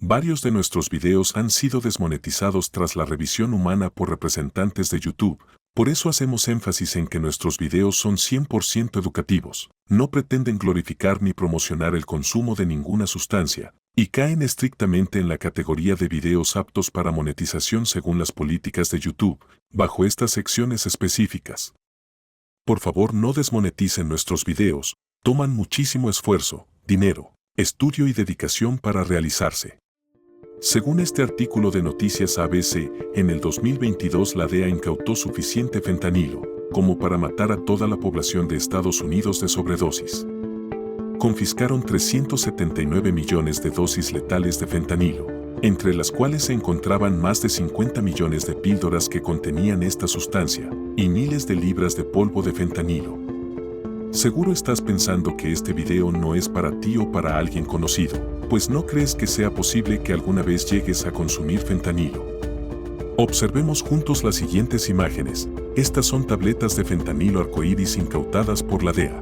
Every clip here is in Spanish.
Varios de nuestros videos han sido desmonetizados tras la revisión humana por representantes de YouTube. Por eso hacemos énfasis en que nuestros videos son 100% educativos, no pretenden glorificar ni promocionar el consumo de ninguna sustancia, y caen estrictamente en la categoría de videos aptos para monetización según las políticas de YouTube, bajo estas secciones específicas. Por favor, no desmoneticen nuestros videos, toman muchísimo esfuerzo, dinero, estudio y dedicación para realizarse. Según este artículo de Noticias ABC, en el 2022 la DEA incautó suficiente fentanilo como para matar a toda la población de Estados Unidos de sobredosis. Confiscaron 379 millones de dosis letales de fentanilo, entre las cuales se encontraban más de 50 millones de píldoras que contenían esta sustancia y miles de libras de polvo de fentanilo. Seguro estás pensando que este video no es para ti o para alguien conocido, pues no crees que sea posible que alguna vez llegues a consumir fentanilo. Observemos juntos las siguientes imágenes. Estas son tabletas de fentanilo arcoíris incautadas por la DEA.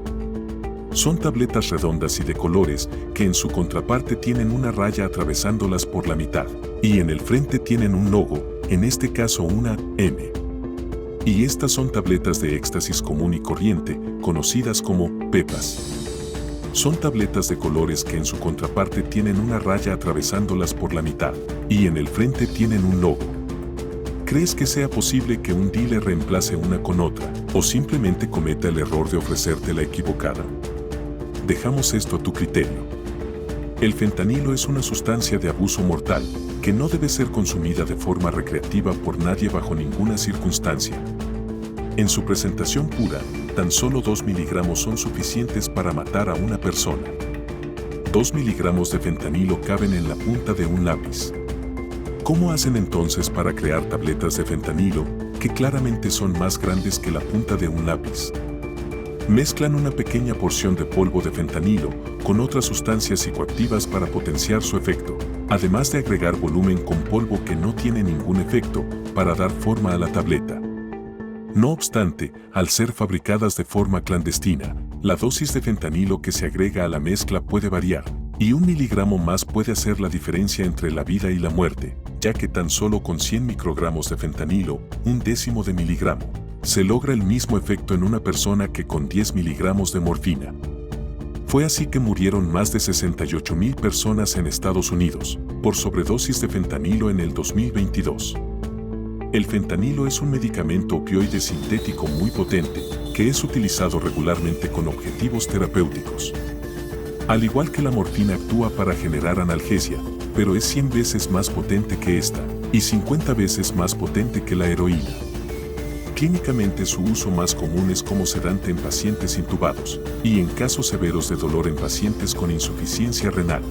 Son tabletas redondas y de colores que en su contraparte tienen una raya atravesándolas por la mitad, y en el frente tienen un logo, en este caso una M. Y estas son tabletas de éxtasis común y corriente, conocidas como pepas. Son tabletas de colores que en su contraparte tienen una raya atravesándolas por la mitad, y en el frente tienen un logo. ¿Crees que sea posible que un dealer reemplace una con otra, o simplemente cometa el error de ofrecerte la equivocada? Dejamos esto a tu criterio. El fentanilo es una sustancia de abuso mortal, que no debe ser consumida de forma recreativa por nadie bajo ninguna circunstancia. En su presentación pura, tan solo 2 miligramos son suficientes para matar a una persona. 2 miligramos de fentanilo caben en la punta de un lápiz. ¿Cómo hacen entonces para crear tabletas de fentanilo, que claramente son más grandes que la punta de un lápiz? Mezclan una pequeña porción de polvo de fentanilo con otras sustancias psicoactivas para potenciar su efecto, además de agregar volumen con polvo que no tiene ningún efecto para dar forma a la tableta. No obstante, al ser fabricadas de forma clandestina, la dosis de fentanilo que se agrega a la mezcla puede variar, y 1 miligramo más puede hacer la diferencia entre la vida y la muerte, ya que tan solo con 100 microgramos de fentanilo, 1/10 de miligramo, se logra el mismo efecto en una persona que con 10 miligramos de morfina. Fue así que murieron más de 68,000 personas en Estados Unidos por sobredosis de fentanilo en el 2022. El fentanilo es un medicamento opioide sintético muy potente, que es utilizado regularmente con objetivos terapéuticos. Al igual que la morfina actúa para generar analgesia, pero es 100 veces más potente que esta, y 50 veces más potente que la heroína. Clínicamente su uso más común es como sedante en pacientes intubados, y en casos severos de dolor en pacientes con insuficiencia renal.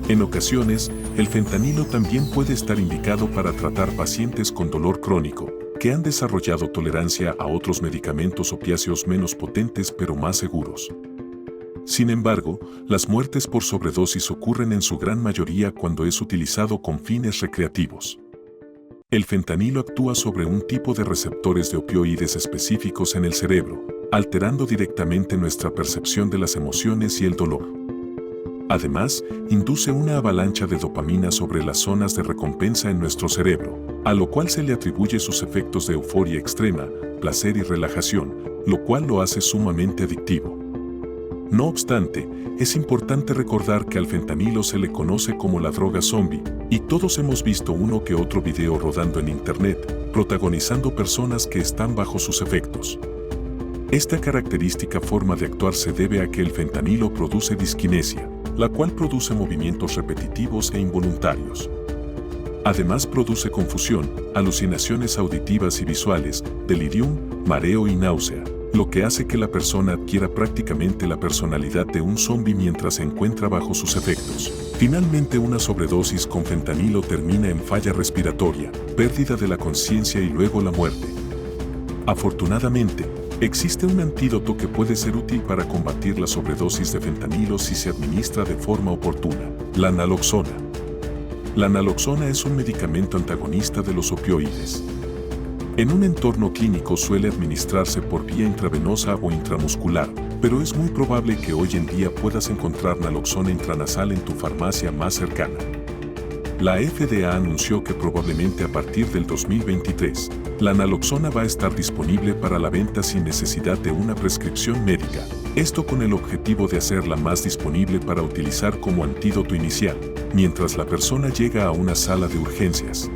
En ocasiones, el fentanilo también puede estar indicado para tratar pacientes con dolor crónico, que han desarrollado tolerancia a otros medicamentos opiáceos menos potentes pero más seguros. Sin embargo, las muertes por sobredosis ocurren en su gran mayoría cuando es utilizado con fines recreativos. El fentanilo actúa sobre un tipo de receptores de opioides específicos en el cerebro, alterando directamente nuestra percepción de las emociones y el dolor. Además, induce una avalancha de dopamina sobre las zonas de recompensa en nuestro cerebro, a lo cual se le atribuye sus efectos de euforia extrema, placer y relajación, lo cual lo hace sumamente adictivo. No obstante, es importante recordar que al fentanilo se le conoce como la droga zombie, y todos hemos visto uno que otro video rodando en internet, protagonizando personas que están bajo sus efectos. Esta característica forma de actuar se debe a que el fentanilo produce disquinesia, la cual produce movimientos repetitivos e involuntarios. Además produce confusión, alucinaciones auditivas y visuales, delirium, mareo y náusea, lo que hace que la persona adquiera prácticamente la personalidad de un zombi mientras se encuentra bajo sus efectos. Finalmente, una sobredosis con fentanilo termina en falla respiratoria, pérdida de la conciencia y luego la muerte. Afortunadamente, existe un antídoto que puede ser útil para combatir la sobredosis de fentanilo si se administra de forma oportuna: la naloxona. La naloxona es un medicamento antagonista de los opioides. En un entorno clínico suele administrarse por vía intravenosa o intramuscular, pero es muy probable que hoy en día puedas encontrar naloxona intranasal en tu farmacia más cercana. La FDA anunció que probablemente a partir del 2023, la naloxona va a estar disponible para la venta sin necesidad de una prescripción médica. Esto con el objetivo de hacerla más disponible para utilizar como antídoto inicial, mientras la persona llega a una sala de urgencias.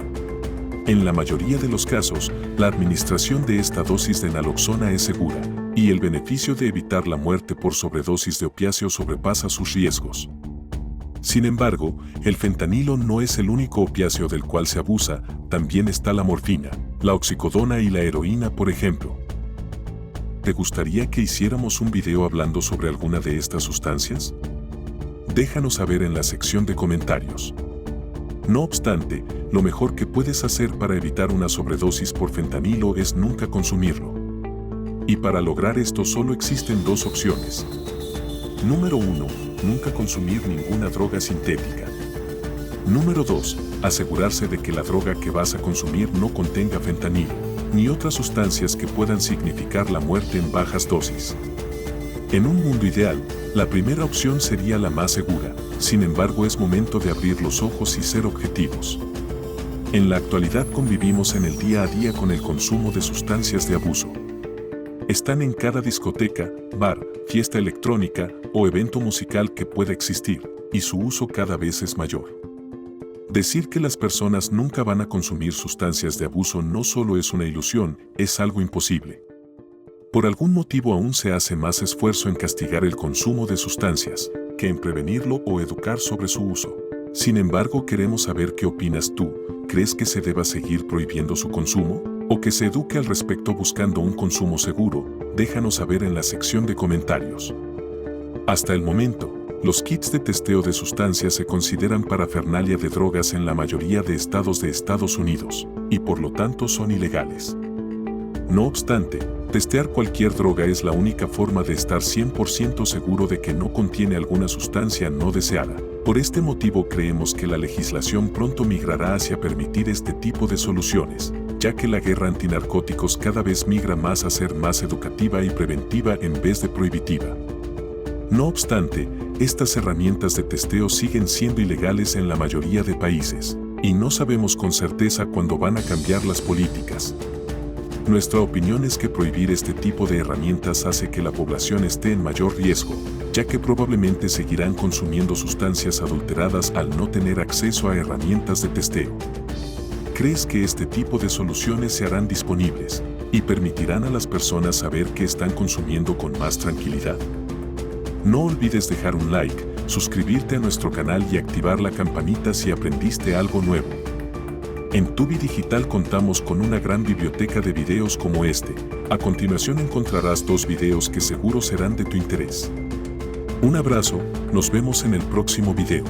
En la mayoría de los casos, la administración de esta dosis de naloxona es segura, y el beneficio de evitar la muerte por sobredosis de opiáceos sobrepasa sus riesgos. Sin embargo, el fentanilo no es el único opiáceo del cual se abusa, también está la morfina, la oxicodona y la heroína, por ejemplo. ¿Te gustaría que hiciéramos un video hablando sobre alguna de estas sustancias? Déjanos saber en la sección de comentarios. No obstante, lo mejor que puedes hacer para evitar una sobredosis por fentanilo es nunca consumirlo. Y para lograr esto solo existen dos opciones. Número 1. Nunca consumir ninguna droga sintética. Número 2. Asegurarse de que la droga que vas a consumir no contenga fentanilo, ni otras sustancias que puedan significar la muerte en bajas dosis. En un mundo ideal, la primera opción sería la más segura, sin embargo es momento de abrir los ojos y ser objetivos. En la actualidad convivimos en el día a día con el consumo de sustancias de abuso. Están en cada discoteca, bar, fiesta electrónica o evento musical que pueda existir, y su uso cada vez es mayor. Decir que las personas nunca van a consumir sustancias de abuso no solo es una ilusión, es algo imposible. Por algún motivo aún se hace más esfuerzo en castigar el consumo de sustancias, que en prevenirlo o educar sobre su uso. Sin embargo, queremos saber qué opinas tú. ¿Crees que se deba seguir prohibiendo su consumo? ¿O que se eduque al respecto buscando un consumo seguro? Déjanos saber en la sección de comentarios. Hasta el momento, los kits de testeo de sustancias se consideran parafernalia de drogas en la mayoría de estados de Estados Unidos, y por lo tanto son ilegales. No obstante, testear cualquier droga es la única forma de estar 100% seguro de que no contiene alguna sustancia no deseada. Por este motivo creemos que la legislación pronto migrará hacia permitir este tipo de soluciones, ya que la guerra antinarcóticos cada vez migra más a ser más educativa y preventiva en vez de prohibitiva. No obstante, estas herramientas de testeo siguen siendo ilegales en la mayoría de países, y no sabemos con certeza cuándo van a cambiar las políticas. Nuestra opinión es que prohibir este tipo de herramientas hace que la población esté en mayor riesgo, ya que probablemente seguirán consumiendo sustancias adulteradas al no tener acceso a herramientas de testeo. ¿Crees que este tipo de soluciones se harán disponibles y permitirán a las personas saber qué están consumiendo con más tranquilidad? No olvides dejar un like, suscribirte a nuestro canal y activar la campanita si aprendiste algo nuevo. En Tubi Digital contamos con una gran biblioteca de videos como este. A continuación encontrarás 2 videos que seguro serán de tu interés. Un abrazo, nos vemos en el próximo video.